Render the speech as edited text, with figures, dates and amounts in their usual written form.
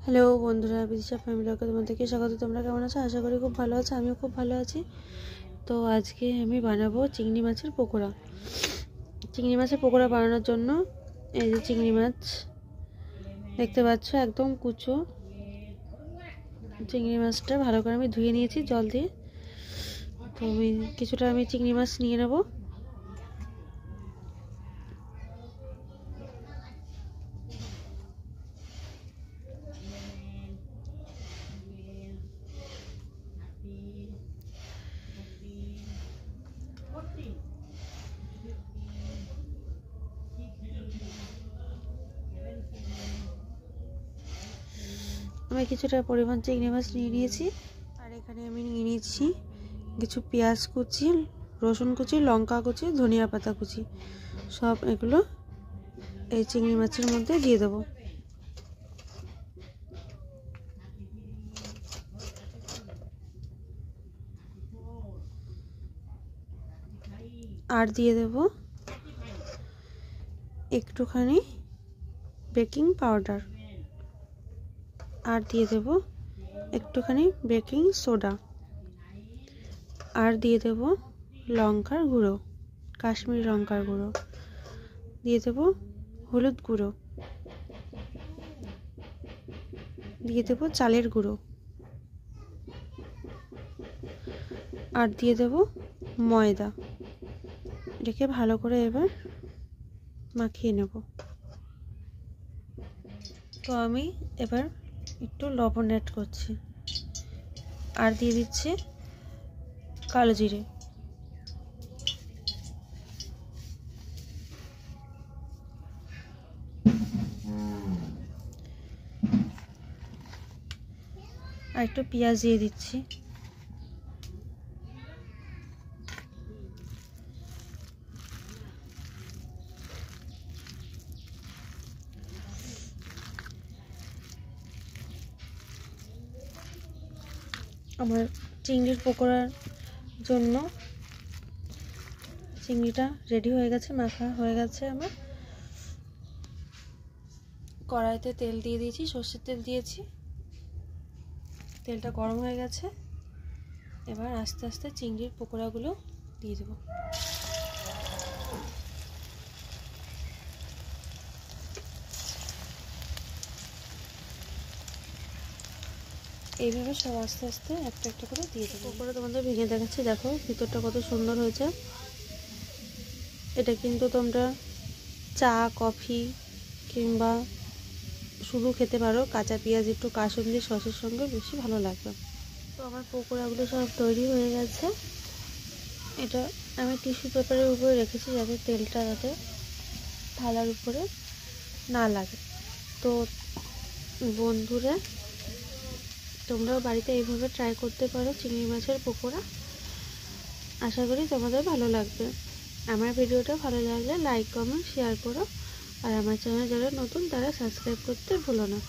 Hello বন্ধুরা, Bidisha family ব্লগে তোমাদেরকে স্বাগত। তোমরা কেমন আছো? আশা করি খুব ভালো আছো। আমিও খুব ভালো আছি। তো আজকে আমি বানাবো চিংড়ি মাছের পকোড়া। চিংড়ি মাছের পকোড়া বানানোর জন্য এই যে চিংড়ি মাছ দেখতে পাচ্ছ, একদম কুচো চিংড়ি মাছটা ভালো করে আমি ধুয়ে নিয়েছি জল দিয়ে। তো কিছুটা আমি চিংড়ি মাছ নিয়ে নেবো। আমি কিছুটা পরিমাণ চিংড়ি মাছ নিয়ে নিয়েছি। আর এখানে আমি নিয়ে নিয়েছি কিছু পেঁয়াজ কুচি, রসুন কুচি, লঙ্কা কুচি, ধনিয়া পাতা কুচি। সব এগুলো এই চিংড়ি মাছের মধ্যে দিয়ে দেবো। আর দিয়ে দেব একটুখানি বেকিং পাউডার, আর দিয়ে দেব একটুখানি বেকিং সোডা, আর দিয়ে দেব লঙ্কার গুঁড়ো, কাশ্মীরি লঙ্কার গুঁড়ো, দিয়ে দেব হলুদ গুঁড়ো, দিয়ে দেব চালের গুঁড়ো, আর দিয়ে দেব ময়দা। এটাকে ভালো করে এবার মাখিয়ে নেব। তো আমি এবার একটু লবণ অ্যাড করছি, আর দিয়ে দিচ্ছি কালো জিরে। আর একটু পেঁয়াজ দিয়ে দিচ্ছি। আমার চিংড়ির পকোড়ার জন্য চিংড়িটা রেডি হয়ে গেছে, মাখা হয়ে গেছে। আমার কড়াইতে তেল দিয়ে দিয়েছি, সর্ষের তেল দিয়েছি। তেলটা গরম হয়ে গেছে। এবার আস্তে আস্তে চিংড়ির পকোড়াগুলো দিয়ে দেবো। এইভাবে সব আস্তে আস্তে একটা একটা করে দিয়ে দেবো। পকোড়া তোমাদের ভেঙে দেখাচ্ছি, দেখো ভিতরটা কত সুন্দর হয়েছে। এটা কিন্তু তোমরা চা, কফি কিংবা শুধু খেতে পারো। কাঁচা পেঁয়াজ একটু কাসুন্দি সসের সঙ্গে বেশি ভালো লাগবে। তো আমার পকোড়াগুলো সব তৈরি হয়ে গেছে। এটা আমি টিস্যু পেপারের উপরে রেখেছি যাতে তেলটা যাতে থালার উপরে না লাগে। তো বন্ধুরা, তোমরাও বাড়িতে এইভাবে ট্রাই করতে পারো চিংড়ি মাছের পকোড়া। আশা করি তোমাদের ভালো লাগবে। আমার ভিডিওটা ভালো লাগলে লাইক, কমেন্ট, শেয়ার করো। আর আমার চ্যানেল যারা নতুন তারা সাবস্ক্রাইব করতে ভুলো না।